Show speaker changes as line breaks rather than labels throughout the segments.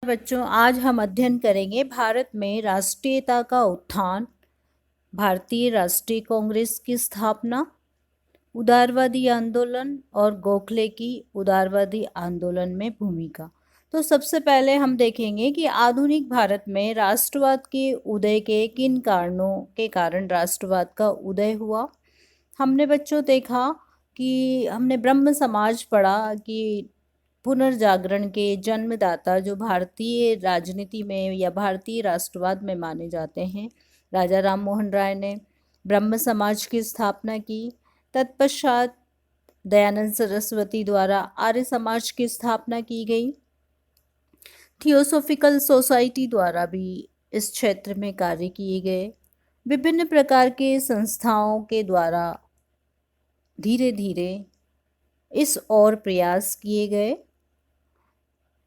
बच्चों, आज हम अध्ययन करेंगे भारत में राष्ट्रीयता का उत्थान, भारतीय राष्ट्रीय कांग्रेस की स्थापना, उदारवादी आंदोलन और गोखले की उदारवादी आंदोलन में भूमिका। तो सबसे पहले हम देखेंगे कि आधुनिक भारत में राष्ट्रवाद के उदय के किन कारणों के कारण राष्ट्रवाद का उदय हुआ। हमने बच्चों देखा कि हमने ब्रह्म समाज पढ़ा कि पुनर्जागरण के जन्मदाता जो भारतीय राजनीति में या भारतीय राष्ट्रवाद में माने जाते हैं, राजा राम मोहन राय ने ब्रह्म समाज की स्थापना की। तत्पश्चात दयानंद सरस्वती द्वारा आर्य समाज की स्थापना की गई। थियोसॉफिकल सोसाइटी द्वारा भी इस क्षेत्र में कार्य किए गए। विभिन्न प्रकार के संस्थाओं के द्वारा धीरे धीरे इस ओर प्रयास किए गए।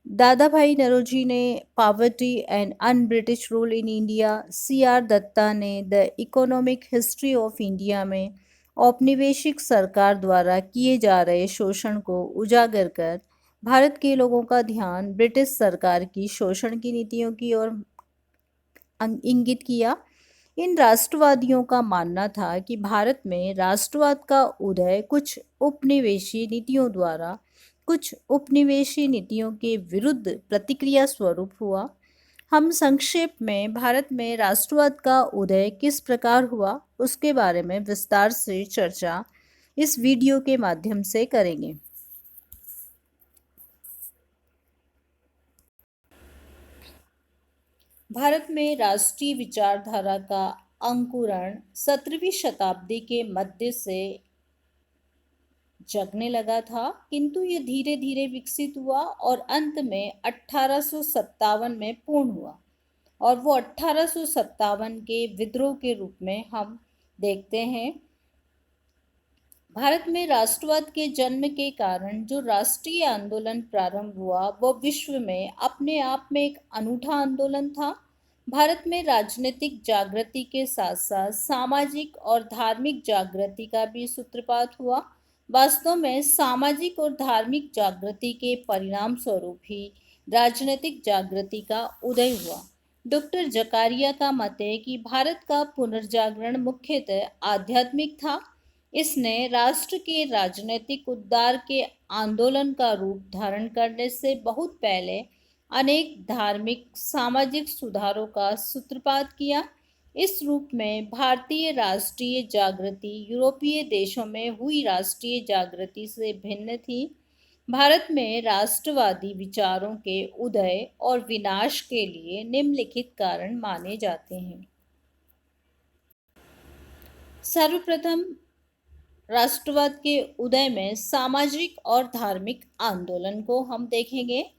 दादा भाई नौरोजी ने poverty and un British rule in India, C.R. Dutt ने the economic history of India में औपनिवेशिक सरकार द्वारा किए जा रहे शोषण को उजागर कर भारत के लोगों का ध्यान ब्रिटिश सरकार की शोषण की नीतियों की ओर इंगित किया। इन राष्ट्रवादियों का मानना था कि भारत में राष्ट्रवाद का उदय कुछ उपनिवेशी नीतियों के विरुद्ध प्रतिक्रिया स्वरूप हुआ। हम संक्षेप में भारत में राष्ट्रवाद का उदय किस प्रकार हुआ उसके बारे में विस्तार से चर्चा इस वीडियो के माध्यम से करेंगे। भारत में राष्ट्रीय विचारधारा का अंकुरण 17वीं शताब्दी के मध्य से जगने लगा था, किंतु ये धीरे धीरे विकसित हुआ और अंत में 1857 में पूर्ण हुआ। और वो 1857 के विद्रोह के रूप में हम देखते हैं। भारत में राष्ट्रवाद के जन्म के कारण जो राष्ट्रीय आंदोलन प्रारंभ हुआ वो विश्व में अपने आप में एक अनूठा आंदोलन था। भारत में राजनीतिक जागृति के साथ साथ सामाजिक और धार्मिक जागृति का भी सूत्रपात हुआ। वास्तव में सामाजिक और धार्मिक जागृति के परिणाम स्वरूप ही राजनीतिक जागृति का उदय हुआ। डॉक्टर जकारिया का मत है कि भारत का पुनर्जागरण मुख्यतः आध्यात्मिक था। इसने राष्ट्र के राजनीतिक उद्धार के आंदोलन का रूप धारण करने से बहुत पहले अनेक धार्मिक सामाजिक सुधारों का सूत्रपात किया। इस रूप में भारतीय राष्ट्रीय जागृति यूरोपीय देशों में हुई राष्ट्रीय जागृति से भिन्न थी। भारत में राष्ट्रवादी विचारों के उदय और विनाश के लिए निम्नलिखित कारण माने जाते हैं। सर्वप्रथम, राष्ट्रवाद के उदय में सामाजिक और धार्मिक आंदोलन को हम देखेंगे।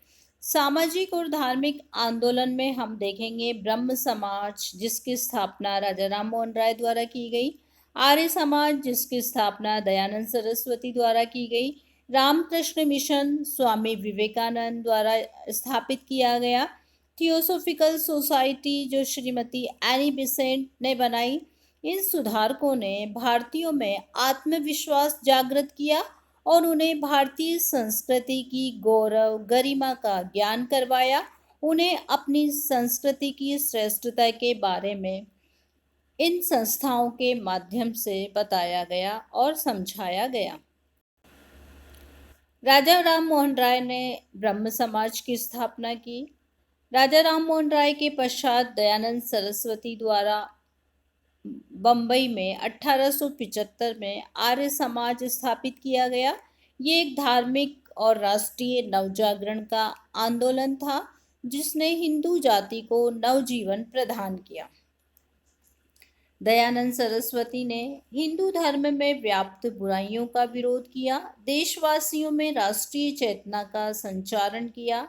सामाजिक और धार्मिक आंदोलन में हम देखेंगे ब्रह्म समाज जिसकी स्थापना राजा राम मोहन राय द्वारा की गई, आर्य समाज जिसकी स्थापना दयानंद सरस्वती द्वारा की गई, रामकृष्ण मिशन स्वामी विवेकानंद द्वारा स्थापित किया गया, थियोसॉफिकल सोसाइटी जो श्रीमती एनी बेसेंट ने बनाई। इन सुधारकों ने भारतीयों में आत्मविश्वास जागृत किया और उन्हें भारतीय संस्कृति की गौरव गरिमा का ज्ञान करवाया। उन्हें अपनी संस्कृति की श्रेष्ठता के बारे में इन संस्थाओं के माध्यम से बताया गया और समझाया गया। राजा राम मोहन राय ने ब्रह्म समाज की स्थापना की। राजा राम मोहन राय के पश्चात दयानंद सरस्वती द्वारा बम्बई में 1875 में आर्य समाज स्थापित किया गया। ये एक धार्मिक और राष्ट्रीय नवजागरण का आंदोलन था जिसने हिंदू जाति को नवजीवन प्रदान किया। दयानंद सरस्वती ने हिंदू धर्म में व्याप्त बुराइयों का विरोध किया, देशवासियों में राष्ट्रीय चेतना का संचारण किया,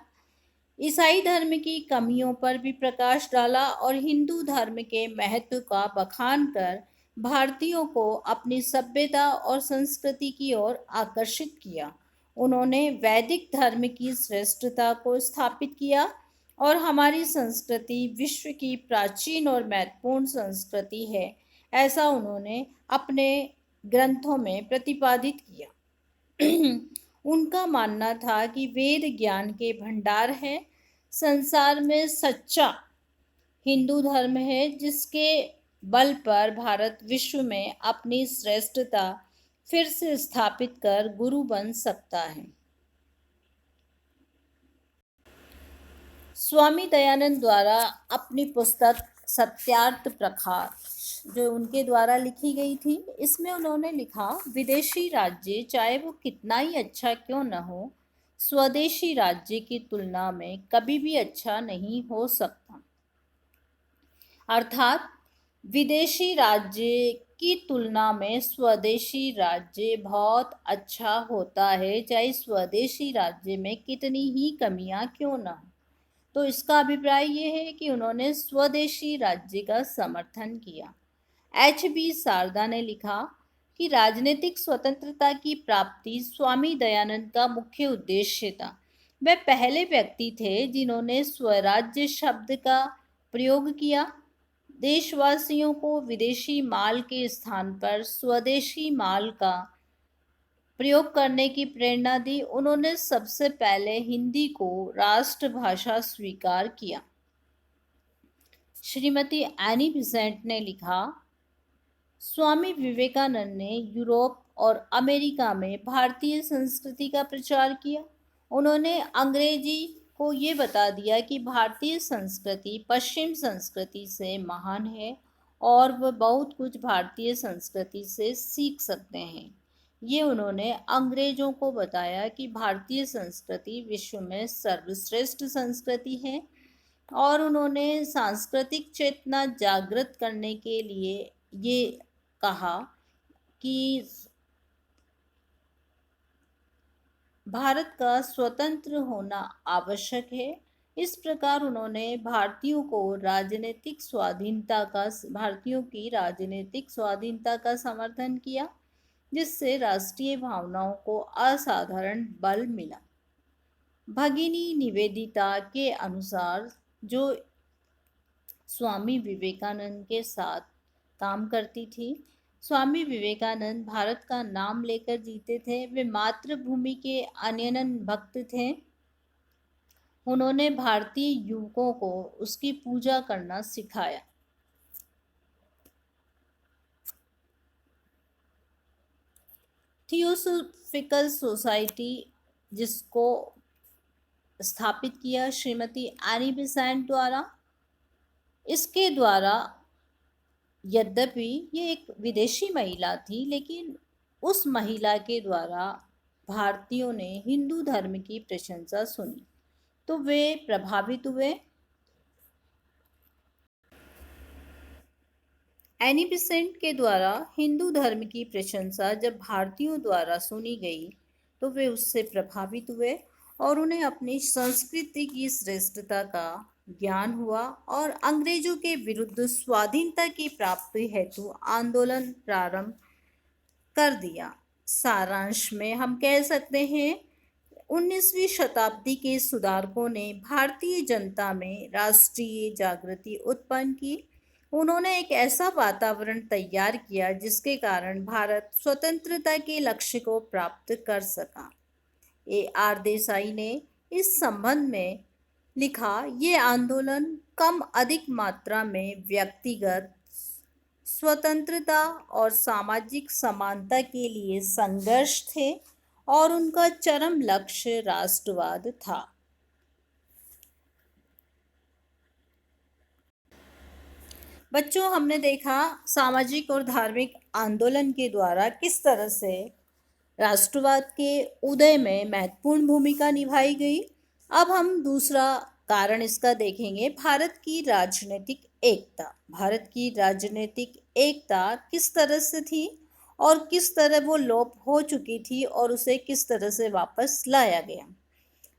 ईसाई धर्म की कमियों पर भी प्रकाश डाला और हिंदू धर्म के महत्व का बखान कर भारतीयों को अपनी सभ्यता और संस्कृति की ओर आकर्षित किया। उन्होंने वैदिक धर्म की श्रेष्ठता को स्थापित किया और हमारी संस्कृति विश्व की प्राचीन और महत्वपूर्ण संस्कृति है, ऐसा उन्होंने अपने ग्रंथों में प्रतिपादित किया। उनका मानना था कि वेद ज्ञान के भंडार है, संसार में सच्चा हिंदू धर्म है, जिसके बल पर भारत विश्व में अपनी श्रेष्ठता फिर से स्थापित कर गुरु बन सकता है। स्वामी दयानंद द्वारा अपनी पुस्तक सत्यार्थ प्रकाश जो उनके द्वारा लिखी गई थी, इसमें उन्होंने लिखा, विदेशी राज्य चाहे वो कितना ही अच्छा क्यों न हो, स्वदेशी राज्य की तुलना में कभी भी अच्छा नहीं हो सकता। अर्थात विदेशी राज्य की तुलना में स्वदेशी राज्य बहुत अच्छा होता है, चाहे स्वदेशी राज्य में कितनी ही कमियां क्यों न हो। तो इसका अभिप्राय ये है कि उन्होंने स्वदेशी राज्य का समर्थन किया। H.B. शारदा ने लिखा कि राजनीतिक स्वतंत्रता की प्राप्ति स्वामी दयानंद का मुख्य उद्देश्य था। वे पहले व्यक्ति थे जिन्होंने स्वराज्य शब्द का प्रयोग किया, देशवासियों को विदेशी माल के स्थान पर स्वदेशी माल का प्रयोग करने की प्रेरणा दी। उन्होंने सबसे पहले हिंदी को राष्ट्रभाषा स्वीकार किया। श्रीमती एनी बिसेंट ने लिखा, स्वामी विवेकानंद ने यूरोप और अमेरिका में भारतीय संस्कृति का प्रचार किया। उन्होंने अंग्रेजी को ये बता दिया कि भारतीय संस्कृति पश्चिम संस्कृति से महान है और वह बहुत कुछ भारतीय संस्कृति से सीख सकते हैं। ये उन्होंने अंग्रेजों को बताया कि भारतीय संस्कृति विश्व में सर्वश्रेष्ठ संस्कृति है, और उन्होंने सांस्कृतिक चेतना जागृत करने के लिए ये कहा कि भारत का स्वतंत्र होना आवश्यक है। इस प्रकार उन्होंने भारतीयों की राजनीतिक स्वाधीनता का समर्थन किया, जिससे राष्ट्रीय भावनाओं को असाधारण बल मिला। भगिनी निवेदिता के अनुसार, जो स्वामी विवेकानंद के साथ काम करती थी, स्वामी विवेकानंद भारत का नाम लेकर जीते थे। वे मातृभूमि के अनन्य भक्त थे। उन्होंने भारतीय युवकों को उसकी पूजा करना सिखाया। थियोसॉफिकल सोसाइटी, जिसको स्थापित किया श्रीमती एनी बिसेंट द्वारा, इसके द्वारा यद्यपि ये एक विदेशी महिला थी, लेकिन उस महिला के द्वारा भारतीयों ने हिंदू धर्म की प्रशंसा सुनी तो वे प्रभावित हुए। एनी बिसेंट के द्वारा हिंदू धर्म की प्रशंसा जब भारतीयों द्वारा सुनी गई तो वे उससे प्रभावित हुए और उन्हें अपनी संस्कृति की श्रेष्ठता का ज्ञान हुआ और अंग्रेजों के विरुद्ध स्वाधीनता की प्राप्ति हेतु आंदोलन प्रारंभ कर दिया। सारांश में हम कह सकते हैं, 19वीं शताब्दी के सुधारकों ने भारतीय जनता में राष्ट्रीय जागृति उत्पन्न की। उन्होंने एक ऐसा वातावरण तैयार किया जिसके कारण भारत स्वतंत्रता के लक्ष्य को प्राप्त कर सका। A.R. देसाई ने इस संबंध में लिखा, ये आंदोलन कम अधिक मात्रा में व्यक्तिगत स्वतंत्रता और सामाजिक समानता के लिए संघर्ष थे और उनका चरम लक्ष्य राष्ट्रवाद था। बच्चों, हमने देखा सामाजिक और धार्मिक आंदोलन के द्वारा किस तरह से राष्ट्रवाद के उदय में महत्वपूर्ण भूमिका निभाई गई। अब हम दूसरा कारण इसका देखेंगे, भारत की राजनीतिक एकता। भारत की राजनीतिक एकता किस तरह से थी और किस तरह वो लोप हो चुकी थी और उसे किस तरह से वापस लाया गया।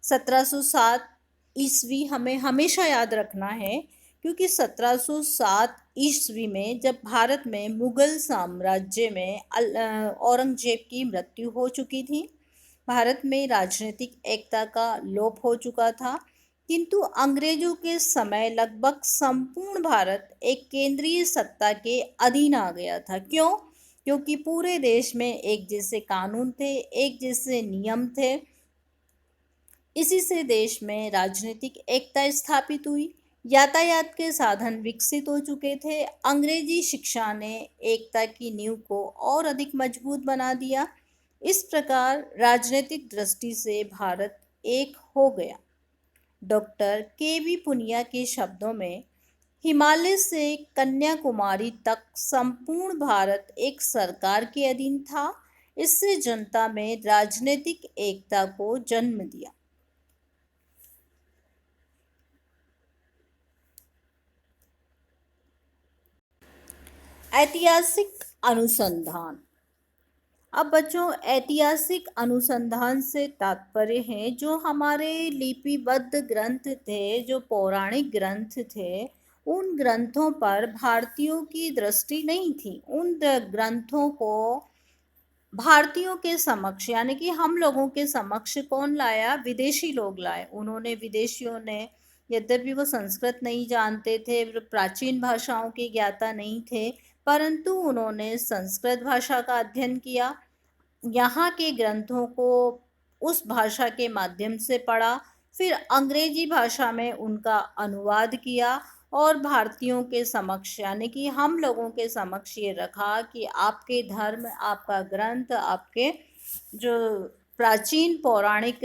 1707 ईस्वी हमें हमेशा याद रखना है, क्योंकि 1707 ईस्वी में जब भारत में मुगल साम्राज्य में औरंगजेब की मृत्यु हो चुकी थी, भारत में राजनीतिक एकता का लोप हो चुका था, किंतु अंग्रेजों के समय लगभग संपूर्ण भारत एक केंद्रीय सत्ता के अधीन आ गया था। क्यों? क्योंकि पूरे देश में एक जैसे कानून थे, एक जैसे नियम थे, इसी से देश में राजनीतिक एकता स्थापित हुई। यातायात के साधन विकसित हो चुके थे। अंग्रेजी शिक्षा ने एकता की नींव को और अधिक मजबूत बना दिया। इस प्रकार राजनीतिक दृष्टि से भारत एक हो गया। डॉक्टर के वी पुनिया के शब्दों में, हिमालय से कन्याकुमारी तक संपूर्ण भारत एक सरकार के अधीन था। इससे जनता में राजनीतिक एकता को जन्म दिया। ऐतिहासिक अनुसंधान। अब बच्चों, ऐतिहासिक अनुसंधान से तात्पर्य है जो हमारे लिपिबद्ध ग्रंथ थे, जो पौराणिक ग्रंथ थे, उन ग्रंथों पर भारतीयों की दृष्टि नहीं थी। उन ग्रंथों को भारतीयों के समक्ष, यानी कि हम लोगों के समक्ष कौन लाया? विदेशी लोग लाए। उन्होंने, विदेशियों ने, यद्यपि वो संस्कृत नहीं जानते थे, प्राचीन भाषाओं के ज्ञाता नहीं थे, परंतु उन्होंने संस्कृत भाषा का अध्ययन किया, यहाँ के ग्रंथों को उस भाषा के माध्यम से पढ़ा, फिर अंग्रेजी भाषा में उनका अनुवाद किया और भारतीयों के समक्ष, यानी कि हम लोगों के समक्ष ये रखा कि आपके धर्म, आपका ग्रंथ, आपके जो प्राचीन पौराणिक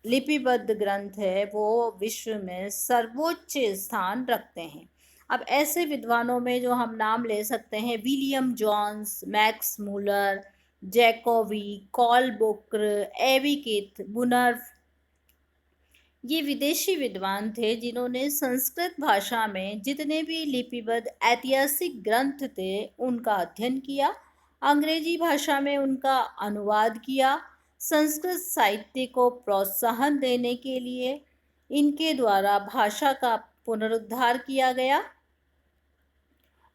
लिपिबद्ध ग्रंथ है वो विश्व में सर्वोच्च स्थान रखते हैं। अब ऐसे विद्वानों में जो हम नाम ले सकते हैं, William Jones, Max Muller, Jacobi, Colebrooke, एविकित, बुनर्फ, ये विदेशी विद्वान थे जिन्होंने संस्कृत भाषा में जितने भी लिपिबद्ध ऐतिहासिक ग्रंथ थे उनका अध्ययन किया, अंग्रेजी भाषा में उनका अनुवाद किया। संस्कृत साहित्य को प्रोत्साहन देने के लिए इनके द्वारा भाषा का पुनरुद्धार किया गया।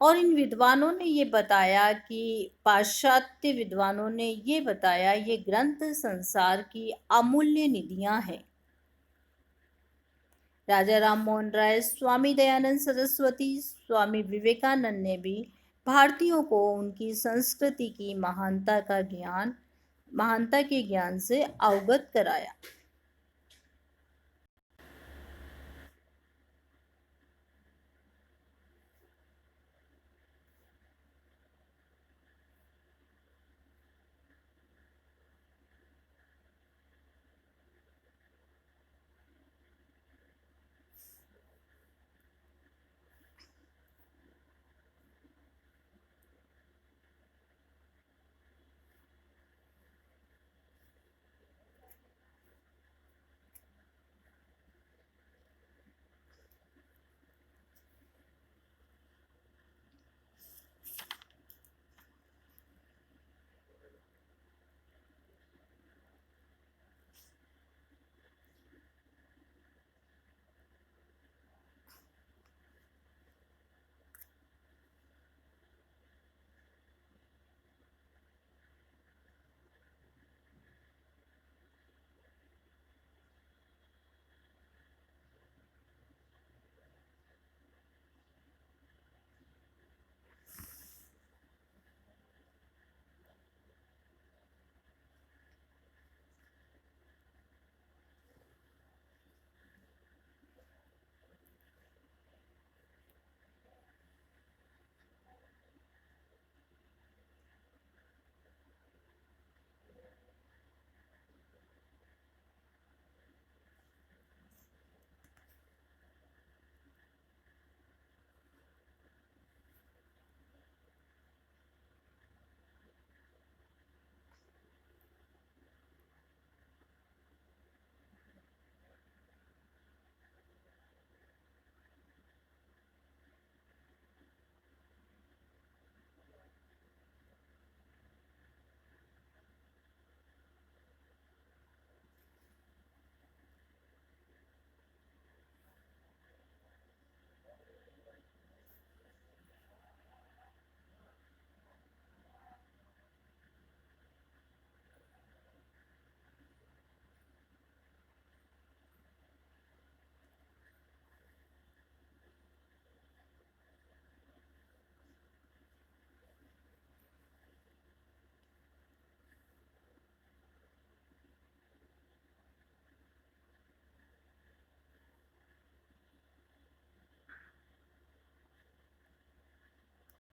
और इन विद्वानों ने ये बताया कि पाश्चात्य विद्वानों ने ये बताया, ये ग्रंथ संसार की अमूल्य निधियां हैं। राजा राम मोहन राय, स्वामी दयानंद सरस्वती, स्वामी विवेकानंद ने भी भारतीयों को उनकी संस्कृति की महानता के ज्ञान से अवगत कराया।